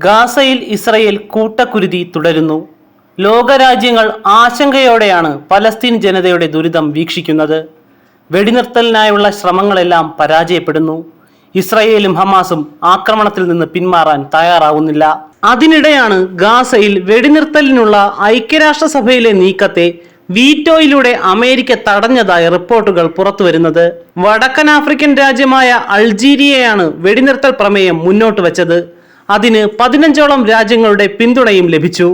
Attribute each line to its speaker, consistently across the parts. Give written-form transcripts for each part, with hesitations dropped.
Speaker 1: ഗാസയിൽ ഇസ്രയേൽ കൂട്ടക്കുരുതി തുടരുന്നു. ലോകരാജ്യങ്ങൾ ആശങ്കയോടെയാണ് പലസ്തീൻ ജനതയുടെ ദുരിതം വീക്ഷിക്കുന്നത്. വെടിനിർത്തലിനായുള്ള ശ്രമങ്ങളെല്ലാം പരാജയപ്പെടുന്നു. ഇസ്രയേലും ഹമാസും ആക്രമണത്തിൽ നിന്ന് പിന്മാറാൻ തയ്യാറാവുന്നില്ല. അതിനിടെയാണ് ഗാസയിൽ വെടിനിർത്തലിനുള്ള ഐക്യരാഷ്ട്രസഭയിലെ നീക്കത്തെ വീറ്റോയിലൂടെ അമേരിക്ക തടഞ്ഞതായ റിപ്പോർട്ടുകൾ പുറത്തുവരുന്നത്. വടക്കൻ ആഫ്രിക്കൻ രാജ്യമായ അൾജീരിയയാണ് വെടിനിർത്തൽ പ്രമേയം മുന്നോട്ട് വെച്ചത്. അതിന് 15ഓളം രാജ്യങ്ങളുടെ പിന്തുണയും ലഭിച്ചു.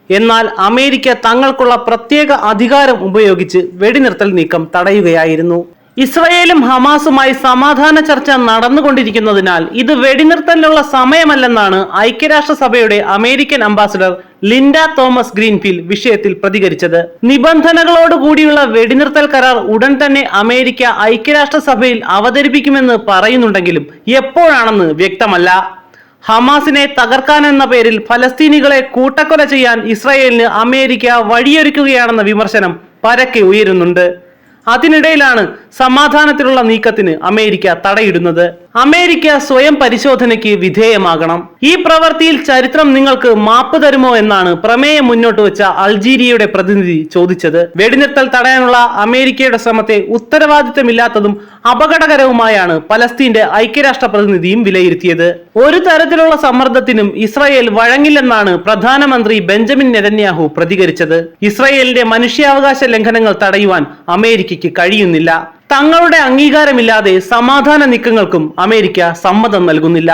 Speaker 1: എന്നാൽ അമേരിക്ക തങ്ങൾക്കുള്ള പ്രത്യേക അധികാരം ഉപയോഗിച്ച് വെടിനിർത്തൽ നീക്കം തടയുകയായിരുന്നു. ഇസ്രയേലും ഹമാസുമായി സമാധാന ചർച്ച നടന്നുകൊണ്ടിരിക്കുന്നതിനാൽ ഇത് വെടിനിർത്തലിനുള്ള സമയമല്ലെന്നാണ് ഐക്യരാഷ്ട്രസഭയുടെ American ambassador Linda Thomas greenfield വിഷയത്തിൽ പ്രതികരിച്ചത്. നിബന്ധനകളോടുകൂടിയുള്ള വെടിനിർത്തൽ കരാർ ഉടൻ തന്നെ അമേരിക്ക ഐക്യരാഷ്ട്രസഭയിൽ അവതരിപ്പിക്കുമെന്ന് പറയുന്നുണ്ടെങ്കിലും എപ്പോഴാണെന്ന് വ്യക്തമല്ല. ഹമാസിനെ തകർക്കാനെന്ന പേരിൽ ഫലസ്തീനികളെ കൂട്ടക്കൊല ചെയ്യാൻ ഇസ്രായേലിന് അമേരിക്ക വഴിയൊരുക്കുകയാണെന്ന വിമർശനം പരക്കെ ഉയരുന്നുണ്ട്. അതിനിടയിലാണ് സമാധാനത്തിലുള്ള നീക്കത്തിന് അമേരിക്ക തടയിടുന്നത്. അമേരിക്ക സ്വയം പരിശോധനയ്ക്ക് വിധേയമാകണം. ഈ പ്രവൃത്തിയിൽ ചരിത്രം നിങ്ങൾക്ക് മാപ്പ് തരുമോ എന്നാണ് പ്രമേയം മുന്നോട്ട് വെച്ച അൾജീരിയയുടെ പ്രതിനിധി ചോദിച്ചത്. വെടിനിർത്തൽ തടയാനുള്ള അമേരിക്കയുടെ ശ്രമത്തെ ഉത്തരവാദിത്തമില്ലാത്തതും അപകടകരവുമായാണ് പലസ്തീന്റെ ഐക്യരാഷ്ട്ര പ്രതിനിധിയും വിലയിരുത്തിയത്. ഒരു തരത്തിലുള്ള സമ്മർദ്ദത്തിനും ഇസ്രായേൽ വഴങ്ങില്ലെന്നാണ് പ്രധാനമന്ത്രി ബെഞ്ചമിൻ നെതന്യാഹു പ്രതികരിച്ചത്. ഇസ്രായേലിന്റെ മനുഷ്യാവകാശ ലംഘനങ്ങൾ തടയുവാൻ അമേരിക്കയ്ക്ക് കഴിയുന്നില്ല. തങ്ങളുടെ അംഗീകാരമില്ലാതെ സമാധാന നീക്കങ്ങൾക്കും അമേരിക്ക സമ്മതം നൽകുന്നില്ല.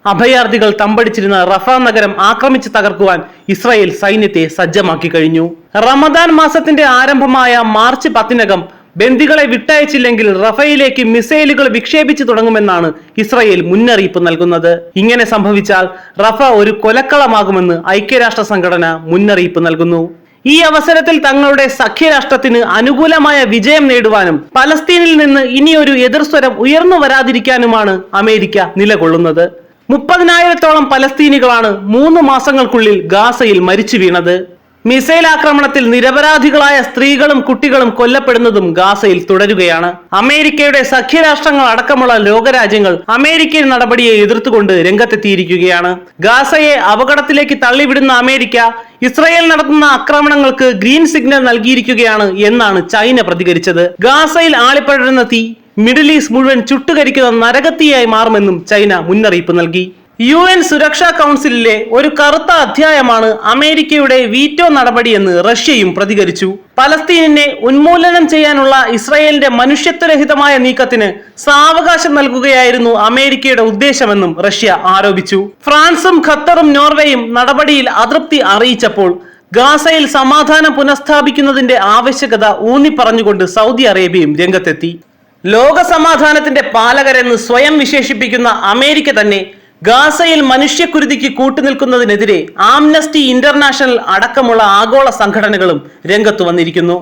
Speaker 1: അഭയാർത്ഥികൾ തമ്പടിച്ചിരുന്ന റഫ നഗരം ആക്രമിച്ച് തകർക്കുവാൻ ഇസ്രായേൽ സൈന്യത്തെ സജ്ജമാക്കി കഴിഞ്ഞു. റമദാൻ മാസത്തിന്റെ ആരംഭമായ മാർച്ച് 10-നകം ബന്ദികളെ വിട്ടയച്ചില്ലെങ്കിൽ റഫയിലേക്ക് മിസൈലുകൾ വിക്ഷേപിച്ചു തുടങ്ങുമെന്നാണ് ഇസ്രായേൽ മുന്നറിയിപ്പ് നൽകുന്നത്. ഇങ്ങനെ സംഭവിച്ചാൽ റഫ ഒരു കൊലക്കളമാകുമെന്ന് ഐക്യരാഷ്ട്ര സംഘടന മുന്നറിയിപ്പ് നൽകുന്നു. ഈ അവസരത്തിൽ തങ്ങളുടെ സഖ്യരാഷ്ട്രത്തിന് അനുകൂലമായ വിജയം നേടുവാനും പലസ്തീനിൽ നിന്ന് ഇനിയൊരു എതിർസ്വരം ഉയർന്നു വരാതിരിക്കാനുമാണ് അമേരിക്ക നിലകൊള്ളുന്നത്. 30,000-ഓളം പലസ്തീനികളാണ് 3 മാസങ്ങൾക്കുള്ളിൽ ഗാസയിൽ മരിച്ചു വീണത്. മിസൈൽ ആക്രമണത്തിൽ നിരപരാധികളായ സ്ത്രീകളും കുട്ടികളും കൊല്ലപ്പെടുന്നതും ഗാസയിൽ തുടരുകയാണ്. അമേരിക്കയുടെ സഖ്യരാഷ്ട്രങ്ങൾ അടക്കമുള്ള ലോകരാജ്യങ്ങൾ അമേരിക്കൻ നടപടിയെ എതിർത്തുകൊണ്ട് രംഗത്തെത്തിയിരിക്കുകയാണ്. ഗാസയെ അപകടത്തിലേക്ക് തള്ളിവിടുന്ന അമേരിക്ക ഇസ്രായേൽ നടത്തുന്ന ആക്രമണങ്ങൾക്ക് ഗ്രീൻ സിഗ്നൽ നൽകിയിരിക്കുകയാണ് എന്നാണ് ചൈന പ്രതികരിച്ചത്. ഗാസയിൽ ആളിപ്പടരുന്ന തീ മിഡിൽ ഈസ്റ്റ് മുഴുവൻ ചുട്ടുകരിക്കുന്ന നരകത്തീയായി മാറുമെന്നും ചൈന മുന്നറിയിപ്പ് നൽകി. UN സുരക്ഷാ കൗൺസിലിലെ ഒരു കറുത്ത അധ്യായമാണ് അമേരിക്കയുടെ വീറ്റോ നടപടിയെന്ന് റഷ്യയും പ്രതികരിച്ചു. പലസ്തീനിനെ ഉന്മൂലനം ചെയ്യാനുള്ള ഇസ്രായേലിന്റെ മനുഷ്യത്വരഹിതമായ നീക്കത്തിന് സാവകാശം നൽകുകയായിരുന്നു അമേരിക്കയുടെ ഉദ്ദേശമെന്നും റഷ്യ ആരോപിച്ചു. ഫ്രാൻസും ഖത്തറും നോർവേയും നടപടിയിൽ അതൃപ്തി അറിയിച്ചപ്പോൾ ഗാസയിൽ സമാധാനം പുനഃസ്ഥാപിക്കുന്നതിന്റെ ആവശ്യകത ഊന്നിപ്പറഞ്ഞുകൊണ്ട് സൗദി അറേബ്യയും രംഗത്തെത്തി. ലോക സമാധാനത്തിന്റെ പാലകരെന്ന് സ്വയം വിശേഷിപ്പിക്കുന്ന അമേരിക്ക തന്നെ ഗാസയിൽ മനുഷ്യക്കുരുതിക്ക് കൂട്ടുനിൽക്കുന്നതിനെതിരെ ആംനസ്റ്റി ഇന്റർനാഷണൽ അടക്കമുള്ള ആഗോള സംഘടനകളും രംഗത്തു വന്നിരിക്കുന്നു.